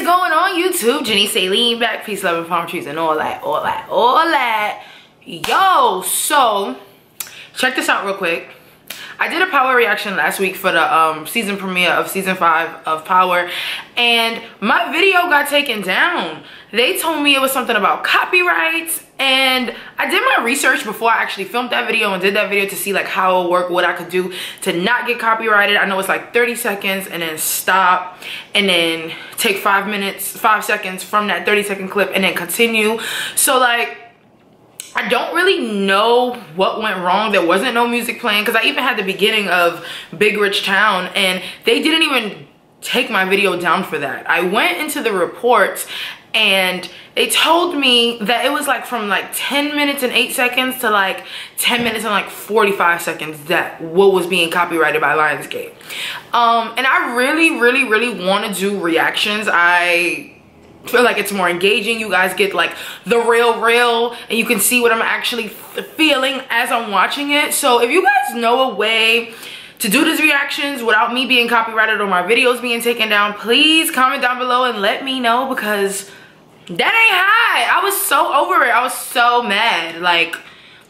is going on YouTube? Jenny Saline back, peace, love, and palm trees, and all that. Yo, so check this out real quick. I did a Power reaction last week for the season premiere of season 5 of Power, and my video got taken down. They told me it was something about copyrights, and I did my research before I actually filmed that video and did that video to see like how it worked, what I could do to not get copyrighted. I know it's like 30 seconds and then stop and then take 5 seconds from that 30-second clip and then continue. So like, I don't really know what went wrong. There wasn't no music playing, because I even had the beginning of Big Rich Town and they didn't even take my video down for that. I went into the reports and they told me that it was like from like 10 minutes and 8 seconds to like 10 minutes and like 45 seconds that what was being copyrighted by Lionsgate. And I really want to do reactions. I feel like it's more engaging. You guys get like the real and you can see what I'm actually feeling as I'm watching it. So if you guys know a way to do these reactions without me being copyrighted or my videos being taken down, please comment down below and let me know, because that ain't high. I was so over it. I was so mad, like,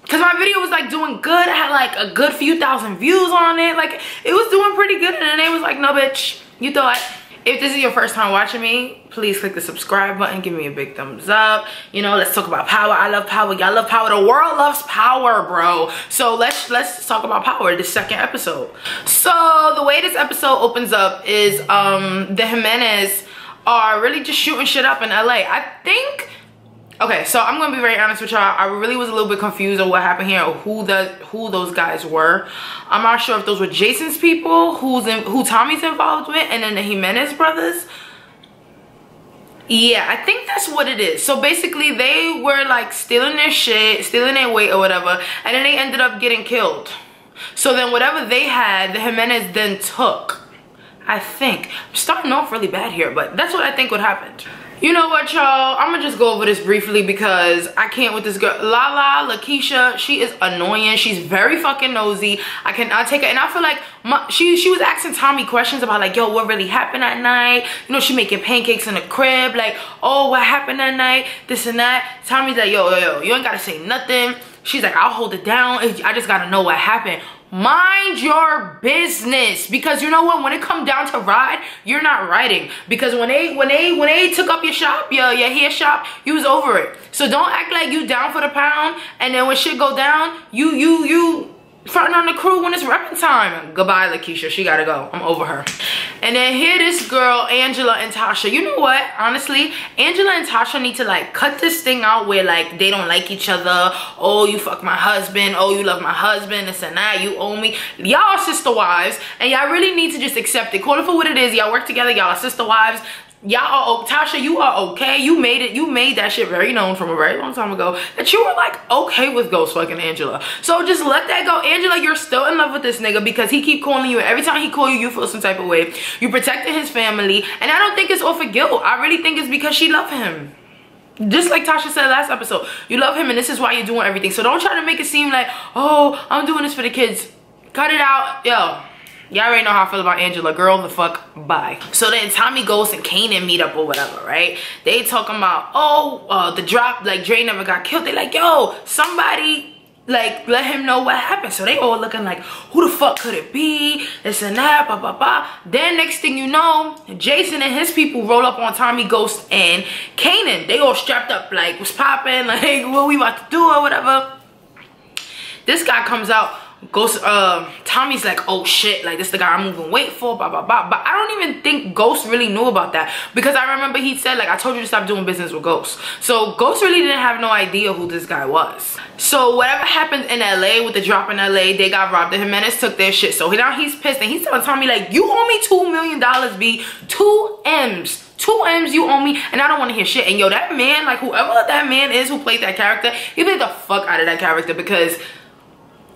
because my video was like doing good. I had like a good few thousand views on it. Like, it was doing pretty good, and then they was like, no bitch, you thought. If this is your first time watching me, please click the subscribe button, give me a big thumbs up. You know, let's talk about Power. I love Power, y'all love Power, the world loves Power, bro. So let's talk about Power, the second episode. So the way this episode opens up is the Jimenez are really just shooting shit up in LA. I think, okay, so I'm gonna be very honest with y'all. I really was a little bit confused on what happened here, or who those guys were. I'm not sure if those were Jason's people, who Tommy's involved with, and then the Jimenez brothers. Yeah, I think that's what it is. So basically, they were like stealing their shit, stealing their weight or whatever, and then they ended up getting killed. So then whatever they had, the Jimenez then took. I think. I'm starting off really bad here, but that's what I think would happen. You know what, y'all? I'm gonna just go over this briefly because I can't with this girl. Lakeisha, she is annoying. She's very fucking nosy. I cannot take her. And I feel like she was asking Tommy questions about like, yo, what really happened that night? You know, she making pancakes in the crib. Like, oh, what happened that night? This and that. Tommy's like, yo, you ain't gotta say nothing. She's like, I'll hold it down. I just gotta know what happened. Mind your business, because you know what, when it come down to ride, you're not riding, because when they took up your shop, your hair shop, you was over it. So don't act like you down for the pound, and then when shit go down, you fronting on the crew when it's repping time. Goodbye, Lakeisha. She gotta go. I'm over her. And then here this girl, Angela and Tasha. You know what? Honestly, Angela and Tasha need to like cut this thing out where like they don't like each other. Oh, you fuck my husband. Oh, you love my husband. This and that. You owe me. Y'all are sister wives, and y'all really need to just accept it. Call it for what it is. Y'all work together. Y'all are sister wives. Y'all are, Tasha, you are okay. You made that shit very known from a very long time ago that you were like okay with Ghost fucking Angela. So just let that go. Angela, you're still in love with this nigga because he keep calling you, and every time he call you, you feel some type of way. You protected his family, and I don't think it's off of guilt. I really think it's because she loved him. Just like Tasha said last episode, you love him and this is why you're doing everything. So don't try to make it seem like, oh, I'm doing this for the kids. Cut it out, yo. Y'all already know how I feel about Angela. Girl, the fuck, bye. So then Tommy, Ghost, and Kanan meet up or whatever, right? They talking about, oh, the drop, like Dre never got killed. They like, yo, somebody, like, let him know what happened. So they all looking like, who the fuck could it be? This and that, blah, blah, blah. Then next thing you know, Jason and his people roll up on Tommy, Ghost, and Kanan. They all strapped up, like, what's popping? Like, what we about to do or whatever. This guy comes out. Ghost, Tommy's like, oh shit, like this the guy I'm moving weight for, blah blah blah. But I don't even think Ghost really knew about that, because I remember he said like, I told you to stop doing business with Ghost. So Ghost really didn't have no idea who this guy was. So whatever happened in LA with the drop in LA, they got robbed. The Jimenez took their shit. So now he's pissed and he's telling Tommy like, you owe me $2 million, B. 2 M's. 2 M's you owe me, and I don't want to hear shit. And yo, that man, like whoever that man is who played that character, he played the fuck out of that character, because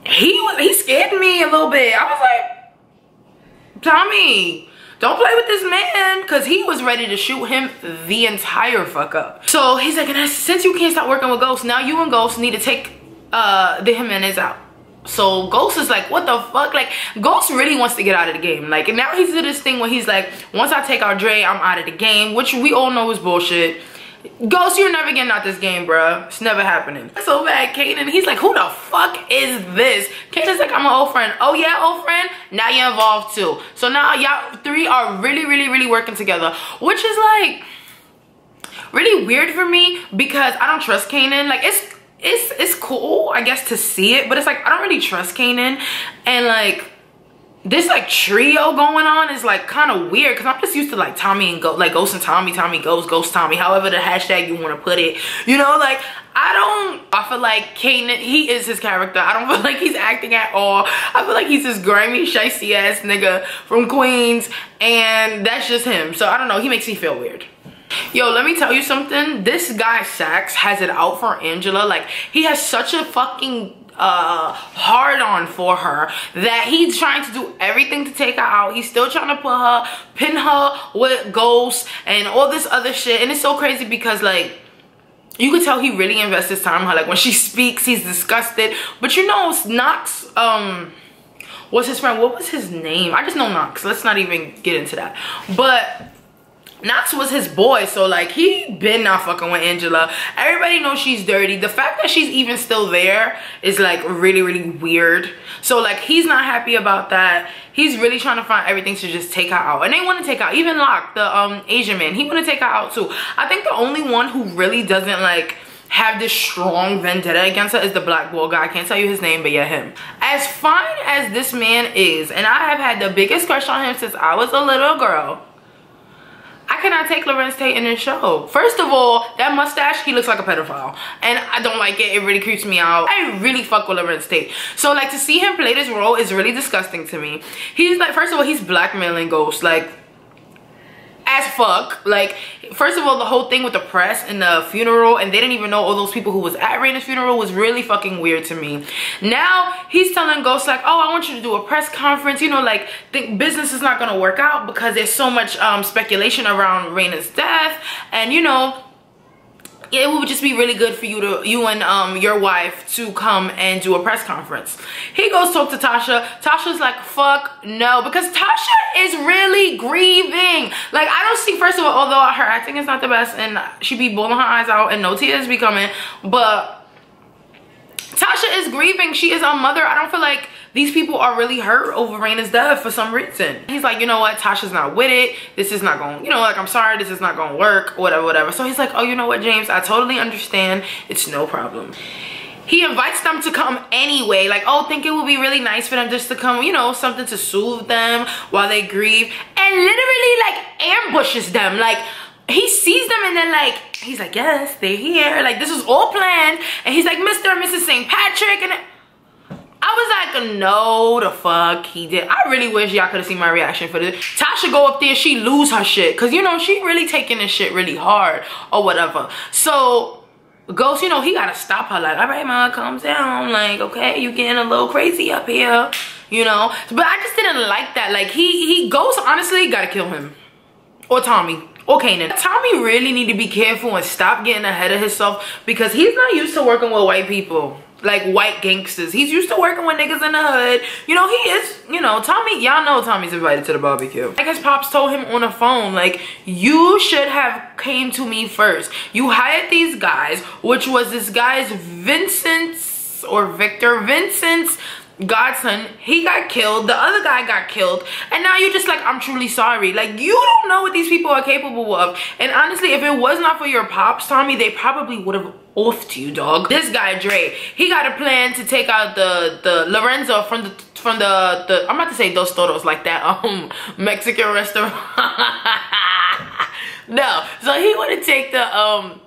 he scared me a little bit. I was like, Tommy, don't play with this man, because he was ready to shoot him the entire fuck up. So he's like, since you can't stop working with Ghost, now you and Ghost need to take the Jimenez out. So Ghost is like, what the fuck? Like, Ghost really wants to get out of the game. Like, and now he's to this thing where he's like, once I take out Dre, I'm out of the game, which we all know is bullshit. Ghost, you're never getting out this game, bruh. It's never happening. So bad, Kanan, he's like, who the fuck is this? Kanan's like, I'm an old friend. Oh yeah, old friend? Now you're involved too. So now y'all three are really working together, which is like really weird for me because I don't trust Kanan. Like, it's cool, I guess, to see it, but it's like I don't really trust Kanan, and like this like trio going on is like kind of weird because I'm just used to like Tommy and Ghost and Tommy, Tommy Ghost, Ghost Tommy, however the hashtag you want to put it, you know. Like I feel like Kanan, he is his character. I don't feel like he's acting at all. I feel like he's this grimy, shicey ass nigga from Queens, and that's just him. So I don't know, he makes me feel weird. Yo, let me tell you something. This guy Sax has it out for Angela. Like, he has such a fucking hard on for her that he's trying to do everything to take her out. He's still trying to pin her with Ghost and all this other shit. And it's so crazy because like you could tell he really invests his time in her. Like, when she speaks, he's disgusted. But you know, Knox, what's his friend? What was his name? I just know Knox. Let's not even get into that. But Knox was his boy, so like he been not fucking with Angela. Everybody knows she's dirty. The fact that she's even still there is like really weird. So like he's not happy about that. He's really trying to find everything to just take her out, and they want to take out even Locke, the Asian man. He want to take her out too. I think the only one who really doesn't like have this strong vendetta against her is the black ball guy. I can't tell you his name, but yeah, him. As fine as this man is, and I have had the biggest crush on him since I was a little girl, I cannot take Lorenz Tate in this show. First of all, that mustache, he looks like a pedophile. And I don't like it. It really creeps me out. I really fuck with Lorenz Tate. So like to see him play this role is really disgusting to me. He's like, first of all, he's blackmailing Ghost. Like, as fuck. Like, first of all, the whole thing with the press and the funeral, and they didn't even know all those people who was at Raina's funeral, was really fucking weird to me. Now he's telling Ghost like, oh, I want you to do a press conference, you know, like business is not gonna work out because there's so much speculation around Raina's death, and you know, it would just be really good for you and your wife to come and do a press conference. He goes talk to Tasha. Tasha's like, fuck no, because Tasha is really grieving. Like, I don't see, first of all, although her acting is not the best and she be bawling her eyes out and no tears be coming, but Tasha is grieving. She is a mother. I don't feel like these people are really hurt over Raina's death for some reason. He's like, you know what, Tasha's not with it. This is not going, you know, like, I'm sorry, this is not going to work, whatever. So he's like, oh, you know what, James, I totally understand. It's no problem. He invites them to come anyway. Like, oh, think it would be really nice for them just to come, you know, something to soothe them while they grieve. And literally, like, ambushes them. Like, he sees them and then, like, he's like, yes, they're here. Like, this was all planned. And he's like, Mr. and Mrs. St. Patrick. And I was like, no, the fuck he did. I really wish y'all could have seen my reaction for this. Tasha go up there, she lose her shit. Because, you know, she really taking this shit really hard or whatever. So Ghost, you know, he got to stop her. Like, all right, ma, calm down. Like, okay, you getting a little crazy up here, you know. But I just didn't like that. Like, Ghost, honestly, got to kill him. Or Tommy. Or Kanan. Tommy really need to be careful and stop getting ahead of himself because he's not used to working with white people. Like white gangsters. He's used to working with niggas in the hood. You know, he is, you know, Tommy, y'all know Tommy's invited to the barbecue. Like his pops told him on the phone, like, you should have came to me first. You hired these guys, which was this guy's Vincent's godson. He got killed, the other guy got killed, and now you're just like, I'm truly sorry. Like, you don't know what these people are capable of. And honestly, if it was not for your pops, Tommy, they probably would have offed you, dog. This guy Dre, he got a plan to take out the Lorenzo from the I'm about to say Dos Toros, like that Mexican restaurant. No, so he want to take the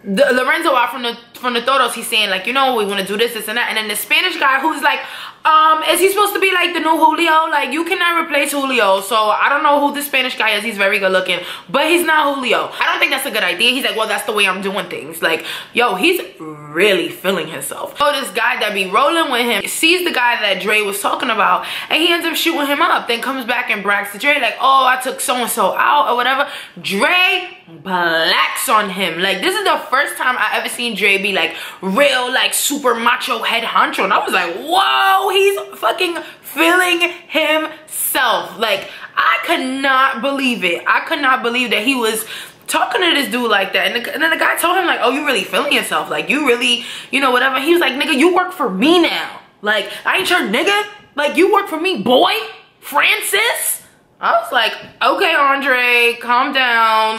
Lorenzo out from the Toros. He's saying like, you know, we want to do this and that. And then the Spanish guy who's like, Is he supposed to be like the new Julio? Like, you cannot replace Julio. So I don't know who this Spanish guy is. He's very good looking, but he's not Julio. I don't think that's a good idea. He's like, well, that's the way I'm doing things. Like, yo, he's really feeling himself. So this guy that be rolling with him sees the guy that Dre was talking about, and he ends up shooting him up. Then comes back and brags to Dre like, oh, I took so-and-so out or whatever. Dre blacks on him. Like, this is the first time I ever seen Dre be like real, like super macho head honcho, and I was like, whoa, he's fucking feeling himself. Like, I could not believe it. I could not believe that he was talking to this dude like that. And then the guy told him like, oh, you really feeling yourself, like you really, you know, whatever. He was like, nigga, you work for me now. Like, I ain't your nigga. Like, you work for me, boy. Francis. I was like, okay, Andre, calm down.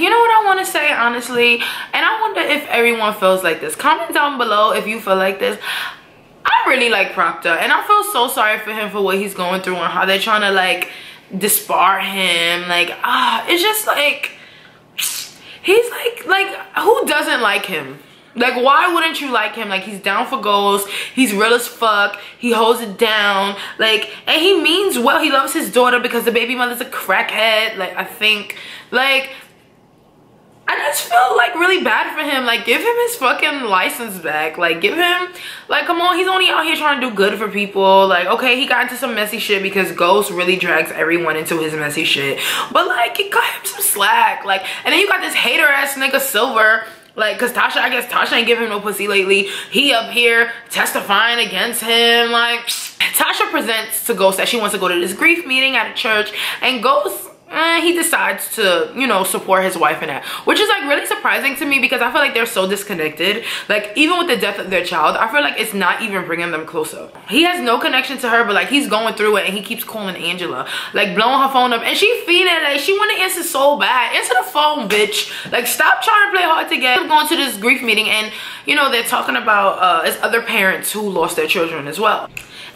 You know what I want to say, honestly? And I wonder if everyone feels like this. Comment down below if you feel like this. I really like Proctor, and I feel so sorry for him for what he's going through and how they're trying to, like, disbar him. Like, it's just, like, he's, like, who doesn't like him? Like, why wouldn't you like him? Like, he's down for goals. He's real as fuck. He holds it down. Like, and he means well. He loves his daughter because the baby mother's a crackhead. Like, I think, like, I just feel like really bad for him. Like, give him his fucking license back. Like, give him, like, come on, he's only out here trying to do good for people. Like, okay, he got into some messy shit because Ghost really drags everyone into his messy shit. But, like, it got him some slack. Like, and then you got this hater ass nigga Silver. Like, cause Tasha, I guess Tasha ain't giving him no pussy lately. He up here testifying against him. Like, Tasha presents to Ghost that she wants to go to this grief meeting at a church, and Ghost, he decides to, you know, support his wife in that, which is like really surprising to me because I feel like they're so disconnected. Like, even with the death of their child, I feel like it's not even bringing them closer. He has no connection to her, but like he's going through it, and he keeps calling Angela, like blowing her phone up, and she feeling like she want to answer so bad. Answer the phone, bitch. Like, stop trying to play hard to get. Going to this grief meeting, and you know they're talking about it's other parents who lost their children as well.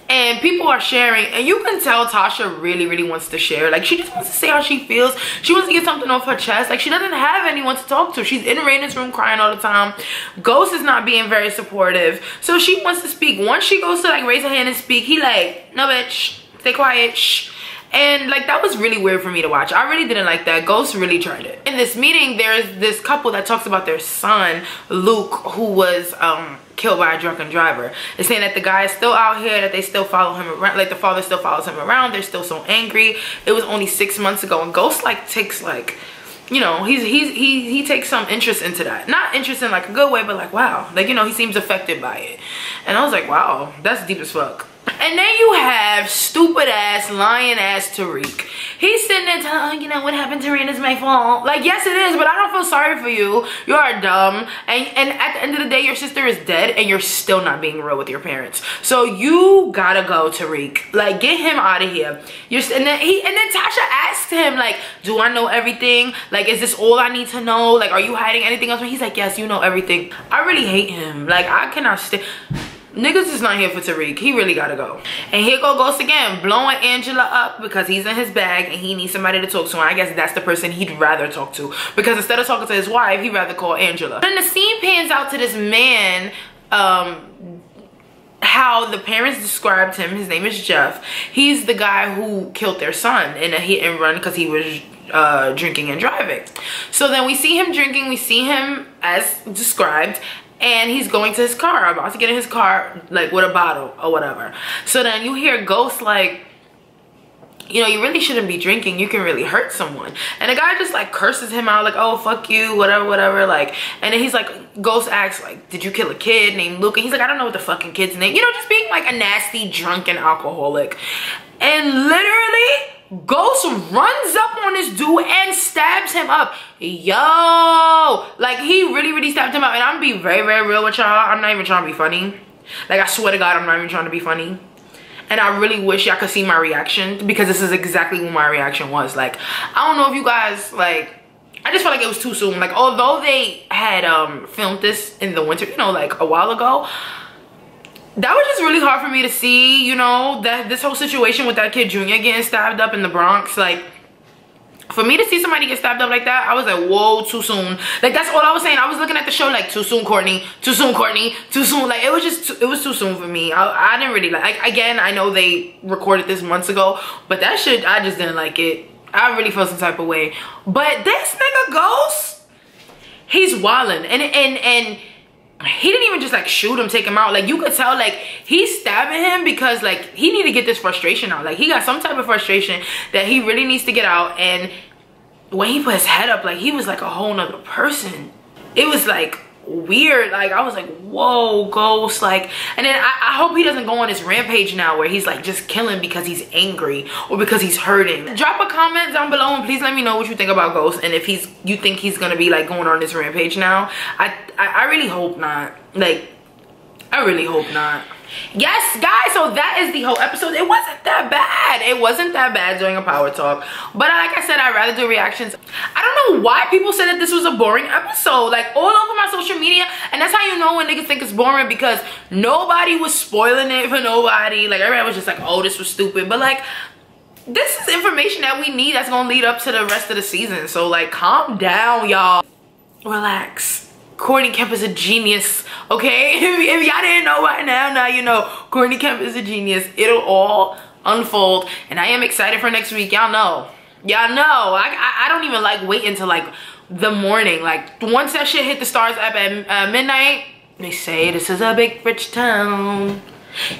And people are sharing, and you can tell Tasha really wants to share. Like, she just wants to say how she feels. She wants to get something off her chest. Like, she doesn't have anyone to talk to. She's in Raina's room crying all the time. Ghost is not being very supportive, so she wants to speak. Once she goes to like raise her hand and speak, he like, no bitch, stay quiet, shh. And like, that was really weird for me to watch. I really didn't like that. Ghost really tried it. In this meeting, there's this couple that talks about their son, Luke, who was killed by a drunken driver. They're saying that the guy is still out here, that they still follow him around, like the father still follows him around. They're still so angry. It was only 6 months ago, and Ghost like takes like, you know, he takes some interest into that. Not interest in like a good way, but like, wow, like, you know, he seems affected by it. And I was like, wow, that's deep as fuck. And then you have stupid ass, lying ass Tariq. He's sitting there telling, oh, you know, what happened to Raina is my fault. Like, yes it is, but I don't feel sorry for you. You are dumb. And at the end of the day, your sister is dead, and you're still not being real with your parents. So you gotta go, Tariq. Like, get him out of here. And then Tasha asked him, like, do I know everything? Like, is this all I need to know? Like, are you hiding anything else? And he's like, yes, you know everything. I really hate him. Like, I cannot stay. Niggas is not here for Tariq. He really gotta go. And here go Ghost again, blowing Angela up because he's in his bag and he needs somebody to talk to. And I guess that's the person he'd rather talk to, because instead of talking to his wife, he'd rather call Angela. Then the scene pans out to this man, how the parents described him. His name is Jeff. He's the guy who killed their son in a hit and run because he was drinking and driving. So then we see him drinking, we see him as described, and he's going to his car, about to get in his car, like with a bottle or whatever. So then you hear Ghost like, you know, you really shouldn't be drinking. You can really hurt someone. And the guy just like curses him out like, oh, fuck you, whatever. Like, and then he's like, Ghost asks like, did you kill a kid named Luke? And he's like, I don't know what the fucking kid's name. You know, just being like a nasty, drunken alcoholic. And literally, Ghost runs up on this dude and stabs him up. Yo, like, he really stabbed him up. And I'm gonna be very real with y'all. I'm not even trying to be funny. Like, I swear to God, I'm not even trying to be funny. And I really wish y'all could see my reaction, because this is exactly what my reaction was. Like, I don't know if you guys, like, I just felt like it was too soon. Like, although they had filmed this in the winter, you know, like a while ago, that was just really hard for me to see, you know, that this whole situation with that kid Junior getting stabbed up in the Bronx. Like, For me to see somebody get stabbed up like that, I was like, whoa, too soon. Like, that's all I was saying. I was looking at the show like, too soon, Courtney. Too soon, Courtney. Too soon. Like, it was just, it was too soon for me. I didn't really like, again, I know they recorded this months ago, but that shit, I just didn't like it. I really felt some type of way. But this nigga Ghost, he's wildin'. And he didn't even just like shoot him, take him out. Like, you could tell like he's stabbing him because like he need to get this frustration out. Like, he got some type of frustration that he really needs to get out. And when he put his head up, like, he was like a whole nother person. It was like weird. Like, I was like, whoa, Ghost. Like, and then I hope he doesn't go on this rampage now where he's like just killing because he's angry or because he's hurting. Drop a comment down below and please let me know what you think about Ghost, and if you think he's gonna be like going on this rampage now. I really hope not. Like, I really hope not. Yes, guys, so that is the whole episode. It wasn't that bad. It wasn't that bad doing a power talk. But like I said, I'd rather do reactions. I don't know why people said that this was a boring episode. Like, all over my social media. And that's how you know when niggas think it's boring, because nobody was spoiling it for nobody. Like, everybody was just like, oh, this was stupid. But like, this is information that we need that's gonna lead up to the rest of the season. So like, calm down, y'all. Relax. Courtney Kemp is a genius, okay? If y'all didn't know by now you know. Courtney Kemp is a genius. It'll all unfold, and I am excited for next week. Y'all know. Y'all know. I don't even like wait until like the morning. Like, once that shit hit the Stars app at midnight, they say this is a big rich town.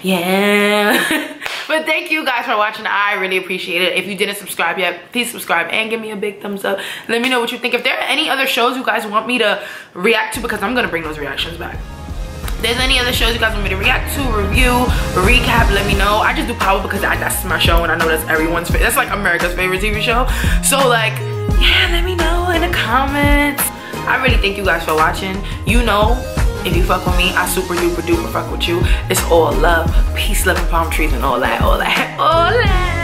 Yeah. But thank you guys for watching. I really appreciate it. If you didn't subscribe yet, please subscribe and give me a big thumbs up. Let me know what you think. If there are any other shows you guys want me to react to, because I'm gonna bring those reactions back. If there's any other shows you guys want me to react to, review, recap, let me know. I just do Power because that's my show, and I know that's everyone's favorite. That's like America's favorite TV show. So like, yeah, let me know in the comments. I really thank you guys for watching. You know, if you fuck with me, I super duper duper fuck with you. It's all love, peace, love, and palm trees, and all that, all that, all that.